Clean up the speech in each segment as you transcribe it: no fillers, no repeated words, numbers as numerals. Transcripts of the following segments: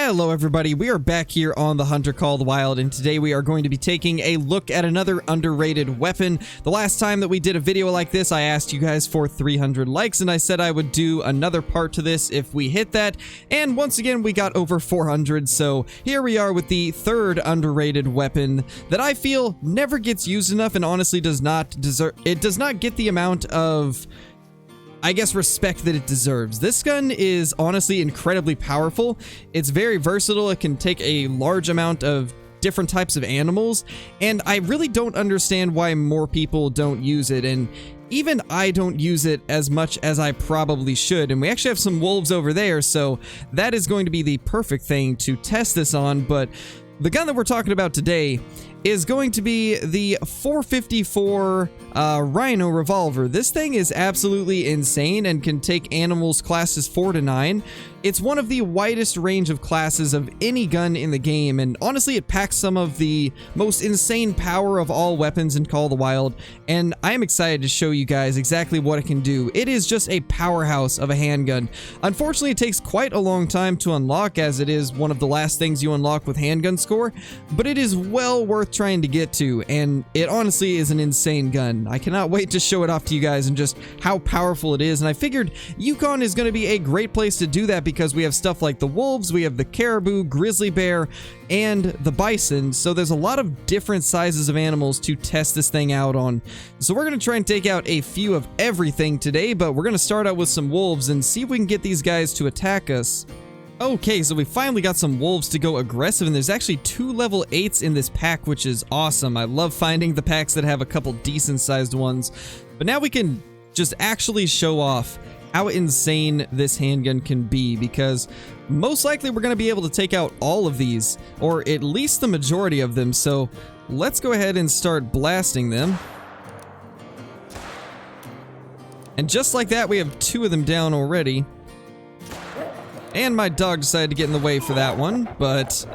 Hello everybody, we are back here on The Hunter Called Wild, and today we are going to be taking a look at another underrated weapon. The last time that we did a video like this, I asked you guys for 300 likes, and I said I would do another part to this if we hit that, and once again we got over 400, so here we are with the third underrated weapon that I feel never gets used enough and honestly does not get the amount of, I guess, respect that it deserves. This gun is honestly incredibly powerful. It's very versatile. It can take a large amount of different types of animals, and I really don't understand why more people don't use it, and even I don't use it as much as I probably should. And we actually have some wolves over there, so that is going to be the perfect thing to test this on. But the gun that we're talking about today is going to be the 454 Rhino Revolver. This thing is absolutely insane and can take animals classes 4 to 9. It's one of the widest range of classes of any gun in the game, and honestly it packs some of the most insane power of all weapons in Call of the Wild, and I am excited to show you guys exactly what it can do. It is just a powerhouse of a handgun. Unfortunately, it takes quite a long time to unlock, as it is one of the last things you unlock with Handgun score, but it is well worth trying to get to, and it honestly is an insane gun. I cannot wait to show it off to you guys and just how powerful it is, and I figured Yukon is going to be a great place to do that because we have stuff like the wolves, we have the caribou, grizzly bear, and the bison, so there's a lot of different sizes of animals to test this thing out on. So we're going to try and take out a few of everything today, but we're going to start out with some wolves and see if we can get these guys to attack us. Okay, so we finally got some wolves to go aggressive, and there's actually 2 level 8s in this pack, which is awesome. I love finding the packs that have a couple decent sized ones. But now we can just actually show off how insane this handgun can be, because most likely we're going to be able to take out all of these, or at least the majority of them. So let's go ahead and start blasting them. And just like that, we have 2 of them down already. And my dog decided to get in the way for that one, but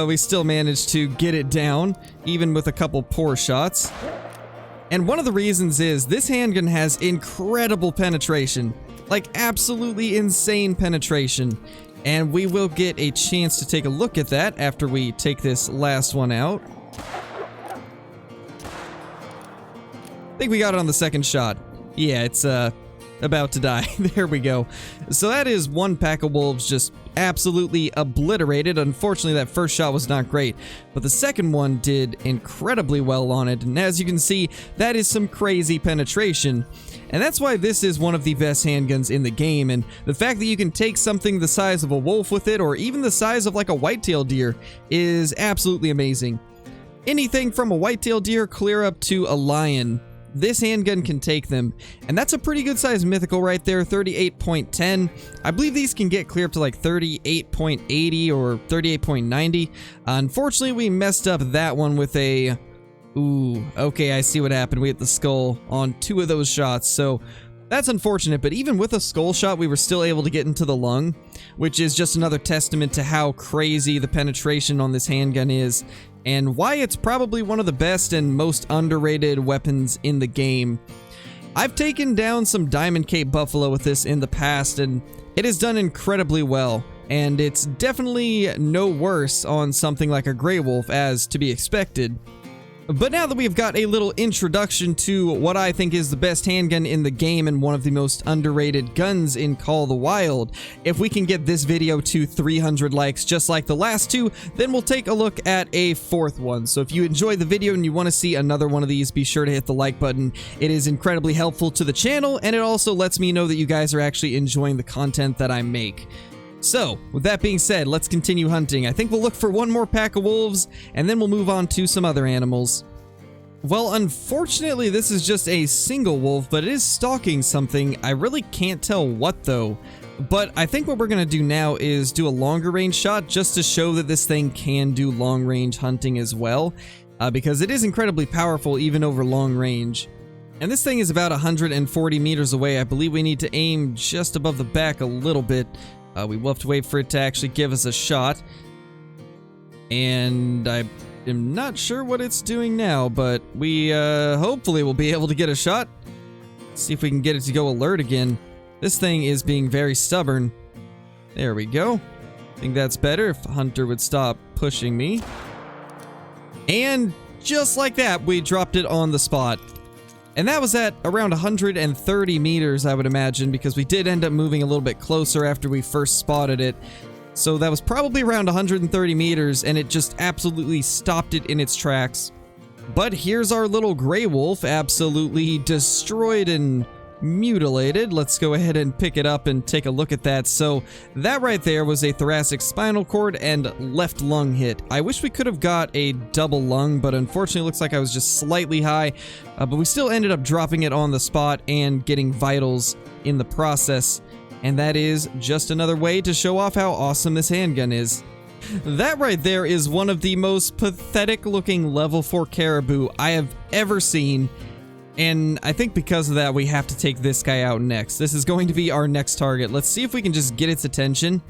we still managed to get it down, even with a couple poor shots. And one of the reasons is this handgun has incredible penetration, like absolutely insane penetration. And we will get a chance to take a look at that after we take this last one out. I think we got it on the second shot. Yeah, it's about to die. There we go. So that is one pack of wolves just absolutely obliterated. Unfortunately, that first shot was not great, but the second one did incredibly well on it, and as you can see, that is some crazy penetration. And that's why this is one of the best handguns in the game, and the fact that you can take something the size of a wolf with it, or even the size of like a white-tailed deer, is absolutely amazing. Anything from a white-tailed deer clear up to a lion, this handgun can take them, and that's a pretty good size mythical right there, 38.10. I believe these can get clear up to like 38.80 or 38.90. Unfortunately, we messed up that one with a... Ooh, okay, I see what happened. We hit the skull on 2 of those shots, so that's unfortunate, but even with a skull shot, we were still able to get into the lung, which is just another testament to how crazy the penetration on this handgun is, and why it's probably one of the best and most underrated weapons in the game. I've taken down some Diamond Cape Buffalo with this in the past, and it has done incredibly well, and it's definitely no worse on something like a Grey Wolf, as to be expected. But now that we've got a little introduction to what I think is the best handgun in the game and one of the most underrated guns in Call of the Wild, if we can get this video to 300 likes just like the last 2, then we'll take a look at a 4th one. So if you enjoyed the video and you want to see another one of these, be sure to hit the like button. It is incredibly helpful to the channel, and it also lets me know that you guys are actually enjoying the content that I make. So, with that being said, let's continue hunting. I think we'll look for one more pack of wolves, and then we'll move on to some other animals. Well, unfortunately, this is just a single wolf, but it is stalking something. I really can't tell what, though. But I think what we're going to do now is do a longer range shot, just to show that this thing can do long range hunting as well, because it is incredibly powerful even over long range. And this thing is about 140 meters away. I believe we need to aim just above the back a little bit. We will have to wait for it to actually give us a shot. And I am not sure what it's doing now, but we hopefully will be able to get a shot. See if we can get it to go alert again. This thing is being very stubborn. There we go. I think that's better if Hunter would stop pushing me. And just like that, we dropped it on the spot. And that was at around 130 meters, I would imagine, because we did end up moving a little bit closer after we first spotted it. So that was probably around 130 meters, and it just absolutely stopped it in its tracks. But here's our little gray wolf, absolutely destroyed and mutilated. Let's go ahead and pick it up and take a look at that. So that right there was a thoracic spinal cord and left lung hit. I wish we could have got a double lung, but unfortunately it looks like I was just slightly high. But we still ended up dropping it on the spot and getting vitals in the process. And that is just another way to show off how awesome this handgun is. That right there is one of the most pathetic looking level 4 caribou I have ever seen. And I think because of that, we have to take this guy out next. This is going to be our next target. Let's see if we can just get its attention,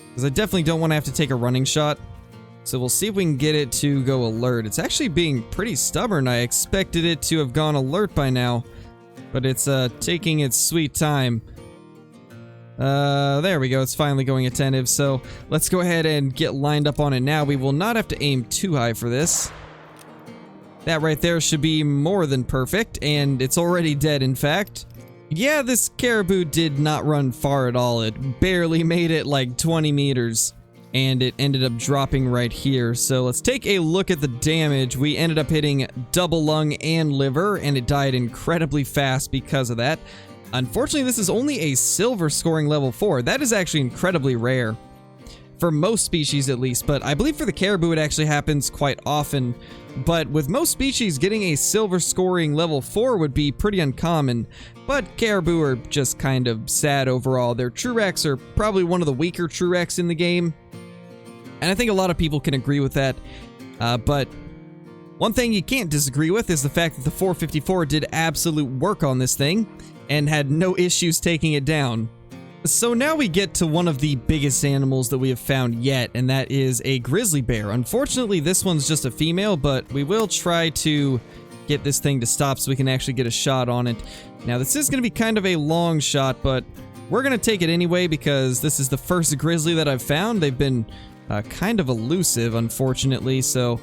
because I definitely don't want to have to take a running shot. So we'll see if we can get it to go alert. It's actually being pretty stubborn. I expected it to have gone alert by now, but it's taking its sweet time. There we go. It's finally going attentive. So let's go ahead and get lined up on it now. We will not have to aim too high for this. That right there should be more than perfect, and it's already dead, in fact. Yeah, this caribou did not run far at all. It barely made it like 20 meters, and it ended up dropping right here. So let's take a look at the damage. We ended up hitting double lung and liver, and it died incredibly fast because of that. Unfortunately, this is only a silver scoring level 4. That is actually incredibly rare. For most species, at least, but I believe for the caribou it actually happens quite often. But with most species, getting a silver scoring level 4 would be pretty uncommon. But caribou are just kind of sad overall. Their Trurex are probably one of the weaker Trurex in the game, and I think a lot of people can agree with that. But one thing you can't disagree with is the fact that the 454 did absolute work on this thing and had no issues taking it down. So now we get to one of the biggest animals that we have found yet, and that is a grizzly bear. Unfortunately, this one's just a female, but we will try to get this thing to stop so we can actually get a shot on it. Now, this is going to be kind of a long shot, but we're going to take it anyway because this is the first grizzly that I've found. They've been kind of elusive, unfortunately, so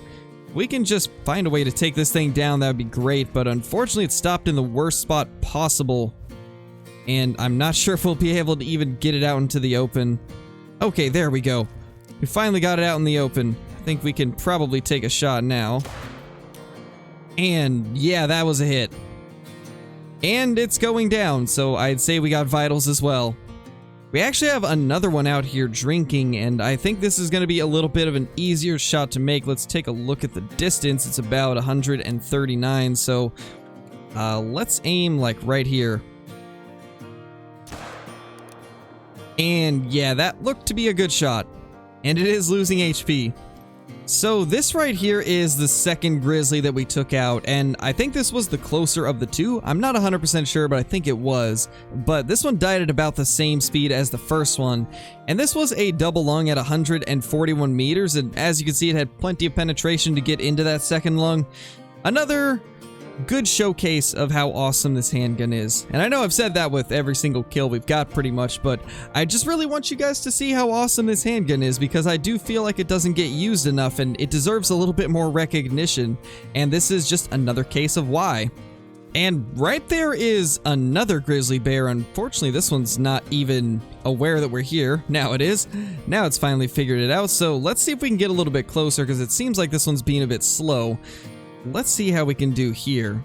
we can just find a way to take this thing down. That would be great, but unfortunately, it stopped in the worst spot possible. And I'm not sure if we'll be able to even get it out into the open. Okay, there we go. We finally got it out in the open. I think we can probably take a shot now. And yeah, that was a hit. And it's going down, so I'd say we got vitals as well. We actually have another one out here drinking, and I think this is going to be a little bit of an easier shot to make. Let's take a look at the distance. It's about 139, so let's aim like right here. And yeah, that looked to be a good shot. And it is losing HP. So this right here is the second grizzly that we took out, and I think this was the closer of the two. I'm not 100% sure, but I think it was. But this one died at about the same speed as the first one. And this was a double lung at 141 meters, and as you can see, it had plenty of penetration to get into that second lung. Another good showcase of how awesome this handgun is. And I know I've said that with every single kill we've got pretty much, but I just really want you guys to see how awesome this handgun is, because I do feel like it doesn't get used enough and it deserves a little bit more recognition, and this is just another case of why. And right there is another grizzly bear. Unfortunately, this one's not even aware that we're here. Now it is. Now it's finally figured it out, so let's see if we can get a little bit closer, because it seems like this one's being a bit slow. Let's see how we can do here.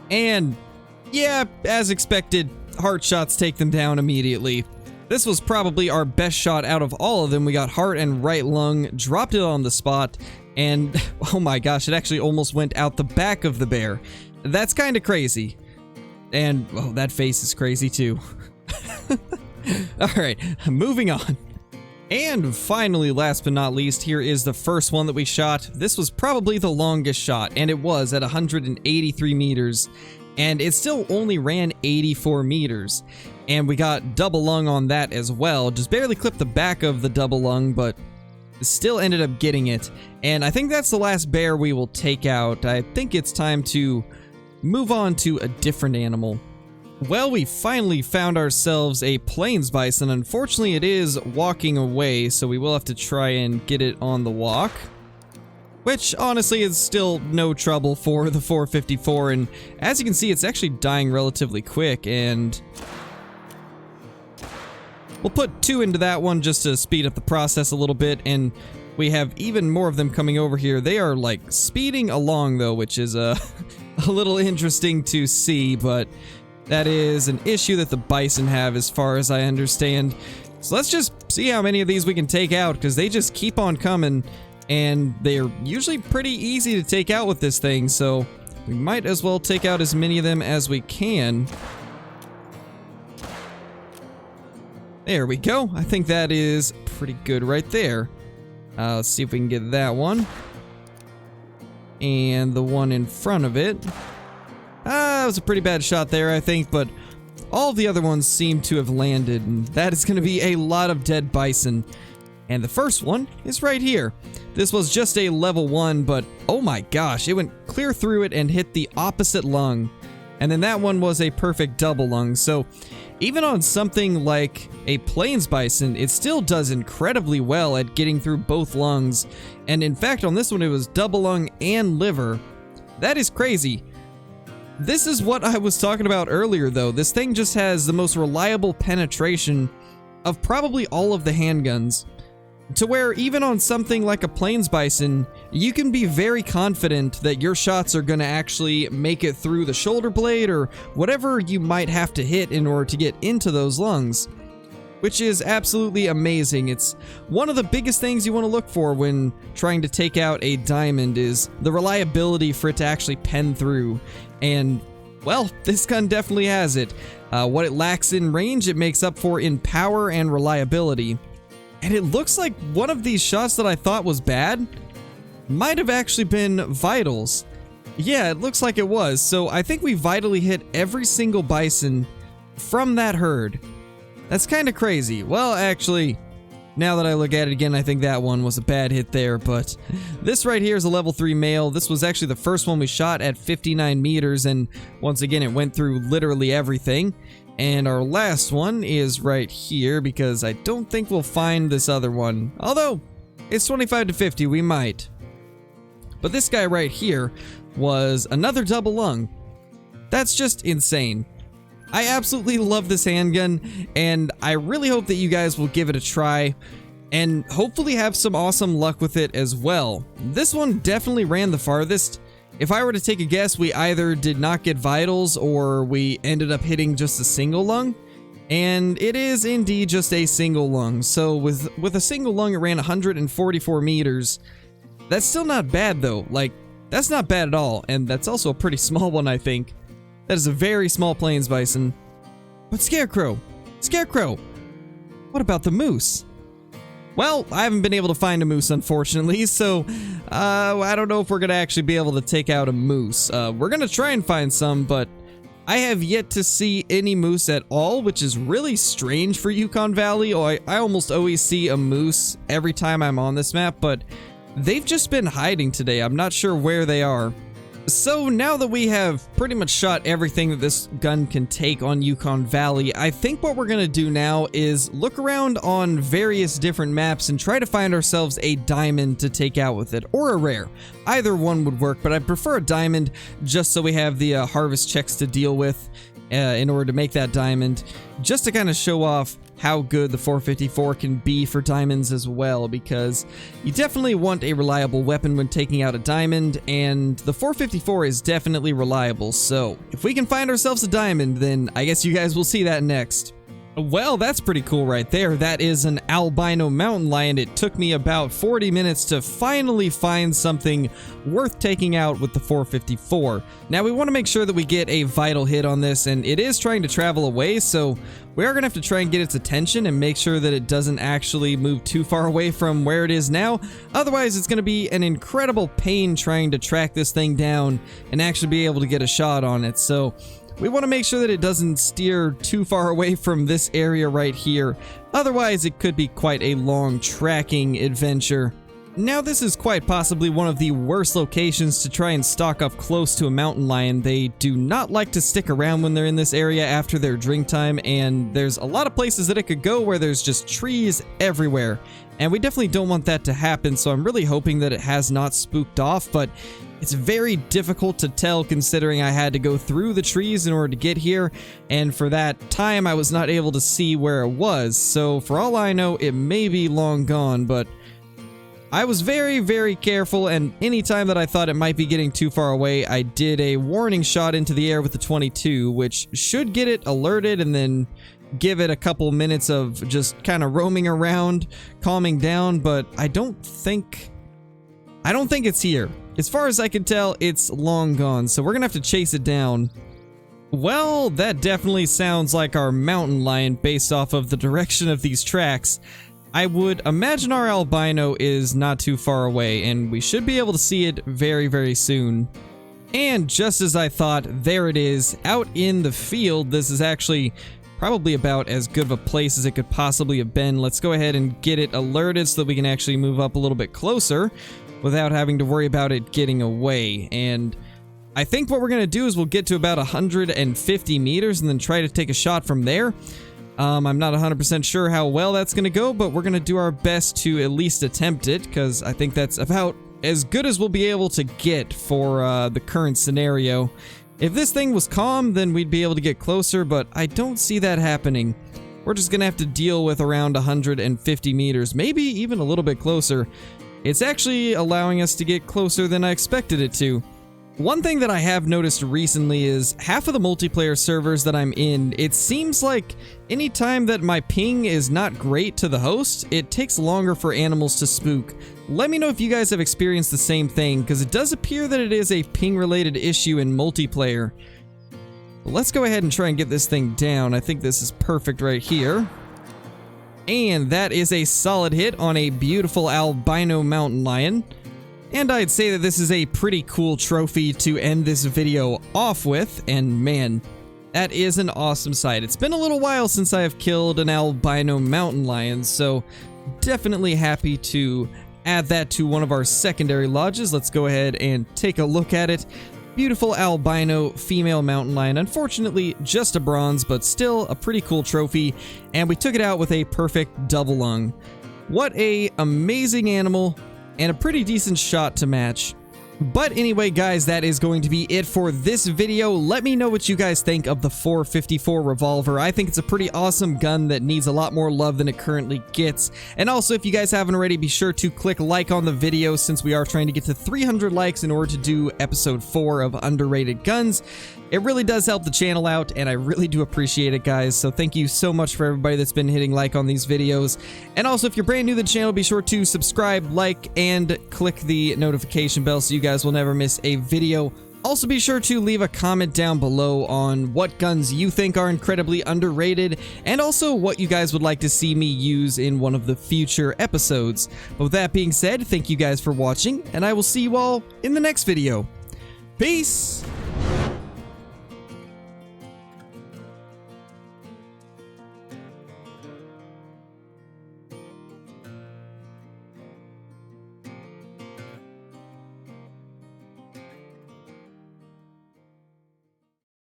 And yeah, as expected, heart shots take them down immediately. This was probably our best shot out of all of them. We got heart and right lung, dropped it on the spot, and oh my gosh, it actually almost went out the back of the bear. That's kind of crazy. And oh, that face is crazy too. Alright, moving on. And finally, last but not least, here is the first one that we shot. This was probably the longest shot, and it was at 183 meters, and it still only ran 84 meters. And we got double lung on that as well. Just barely clipped the back of the double lung, but still ended up getting it. And I think that's the last bear we will take out. I think it's time to move on to a different animal. Well, we finally found ourselves a plains bison. Unfortunately, it is walking away, so we will have to try and get it on the walk. Which, honestly, is still no trouble for the 454, and as you can see, it's actually dying relatively quick, and we'll put 2 into that one just to speed up the process a little bit, and we have even more of them coming over here. They are, like, speeding along, though, which is a little interesting to see, but that is an issue that the bison have as far as I understand. So let's just see how many of these we can take out, because they just keep on coming, and they're usually pretty easy to take out with this thing, so we might as well take out as many of them as we can. There we go. I think that is pretty good right there. Let's see if we can get that one. And the one in front of it. That was a pretty bad shot there, I think, but all of the other ones seem to have landed, and that is going to be a lot of dead bison. And the first one is right here. This was just a level 1, but oh my gosh, it went clear through it and hit the opposite lung. And then that one was a perfect double lung, so even on something like a plains bison, it still does incredibly well at getting through both lungs. And in fact, on this one, it was double lung and liver. That is crazy. This is what I was talking about earlier, though. This thing just has the most reliable penetration of probably all of the handguns, to where even on something like a plains bison, you can be very confident that your shots are going to actually make it through the shoulder blade or whatever you might have to hit in order to get into those lungs, which is absolutely amazing. It's one of the biggest things you want to look for when trying to take out a diamond is the reliability for it to actually pen through. And, well, this gun definitely has it. What it lacks in range, it makes up for in power and reliability. And it looks like one of these shots that I thought was bad might have actually been vitals. Yeah, it looks like it was. So I think we vitally hit every single bison from that herd. That's kind of crazy. Well, actually, now that I look at it again, I think that one was a bad hit there, but this right here is a level 3 male. This was actually the first one we shot at 59 meters, and once again, it went through literally everything. And our last one is right here, because I don't think we'll find this other one. Although, it's 25 to 50, we might. But this guy right here was another double lung. That's just insane. I absolutely love this handgun, and I really hope that you guys will give it a try, and hopefully have some awesome luck with it as well. This one definitely ran the farthest. If I were to take a guess, we either did not get vitals, or we ended up hitting just a single lung, and it is indeed just a single lung. So with a single lung, it ran 144 meters. That's still not bad, though. Like, that's not bad at all, and that's also a pretty small one, I think. That is a very small plains bison. But Scarecrow! Scarecrow! What about the moose? Well, I haven't been able to find a moose, unfortunately, so I don't know if we're going to actually be able to take out a moose. We're going to try and find some, but I have yet to see any moose at all, which is really strange for Yukon Valley. I almost always see a moose every time I'm on this map, but they've just been hiding today. I'm not sure where they are. So now that we have pretty much shot everything that this gun can take on Yukon Valley, I think what we're going to do now is look around on various different maps and try to find ourselves a diamond to take out with it, or a rare. Either one would work, but I prefer a diamond just so we have the harvest checks to deal with in order to make that diamond, just to kind of show off how good the 454 can be for diamonds as well, because you definitely want a reliable weapon when taking out a diamond, and the 454 is definitely reliable. So if we can find ourselves a diamond, then I guess you guys will see that next. Well, that's pretty cool right there. That is an Albino Mountain Lion. It took me about 40 minutes to finally find something worth taking out with the 454. Now, we want to make sure that we get a vital hit on this, and it is trying to travel away, so we are going to have to try and get its attention and make sure that it doesn't actually move too far away from where it is now. Otherwise, it's going to be an incredible pain trying to track this thing down and actually be able to get a shot on it. So we want to make sure that it doesn't steer too far away from this area right here. Otherwise, it could be quite a long tracking adventure. Now this is quite possibly one of the worst locations to try and stalk up close to a mountain lion. They do not like to stick around when they're in this area after their drink time, and there's a lot of places that it could go where there's just trees everywhere. And we definitely don't want that to happen, so I'm really hoping that it has not spooked off, but it's very difficult to tell considering I had to go through the trees in order to get here, and for that time I was not able to see where it was, so for all I know it may be long gone, but I was very, very careful, and anytime that I thought it might be getting too far away, I did a warning shot into the air with the 22, which should get it alerted and then give it a couple minutes of just kind of roaming around, calming down, but I don't think it's here. As far as I can tell, it's long gone, so we're gonna have to chase it down. Well, that definitely sounds like our mountain lion based off of the direction of these tracks. I would imagine our albino is not too far away, and we should be able to see it very, very soon. And just as I thought, there it is, out in the field. This is actually probably about as good of a place as it could possibly have been. Let's go ahead and get it alerted so that we can actually move up a little bit closer without having to worry about it getting away. And I think what we're going to do is we'll get to about 150 meters and then try to take a shot from there. I'm not 100% sure how well that's going to go, but we're going to do our best to at least attempt it, because I think that's about as good as we'll be able to get for the current scenario. If this thing was calm, then we'd be able to get closer, but I don't see that happening. We're just going to have to deal with around 150 meters, maybe even a little bit closer. It's actually allowing us to get closer than I expected it to. One thing that I have noticed recently is half of the multiplayer servers that I'm in, it seems like anytime that my ping is not great to the host, it takes longer for animals to spook. Let me know if you guys have experienced the same thing, because it does appear that it is a ping-related issue in multiplayer. Let's go ahead and try and get this thing down. I think this is perfect right here. And that is a solid hit on a beautiful albino mountain lion. And I'd say that this is a pretty cool trophy to end this video off with, and man, that is an awesome sight. It's been a little while since I have killed an albino mountain lion, so definitely happy to add that to one of our secondary lodges. Let's go ahead and take a look at it. Beautiful albino female mountain lion. Unfortunately, just a bronze, but still a pretty cool trophy, and we took it out with a perfect double lung. What a amazing animal, and a pretty decent shot to match. But anyway, guys, that is going to be it for this video. Let me know what you guys think of the 454 revolver. I think it's a pretty awesome gun that needs a lot more love than it currently gets. And also, if you guys haven't already, be sure to click like on the video, since we are trying to get to 300 likes in order to do episode 4 of Underrated Guns. It really does help the channel out, and I really do appreciate it, guys. So thank you so much for everybody that's been hitting like on these videos. And also, if you're brand new to the channel, be sure to subscribe, like, and click the notification bell so you guys will never miss a video. Also, be sure to leave a comment down below on what guns you think are incredibly underrated, and also what you guys would like to see me use in one of the future episodes. But with that being said, thank you guys for watching, and I will see you all in the next video. Peace!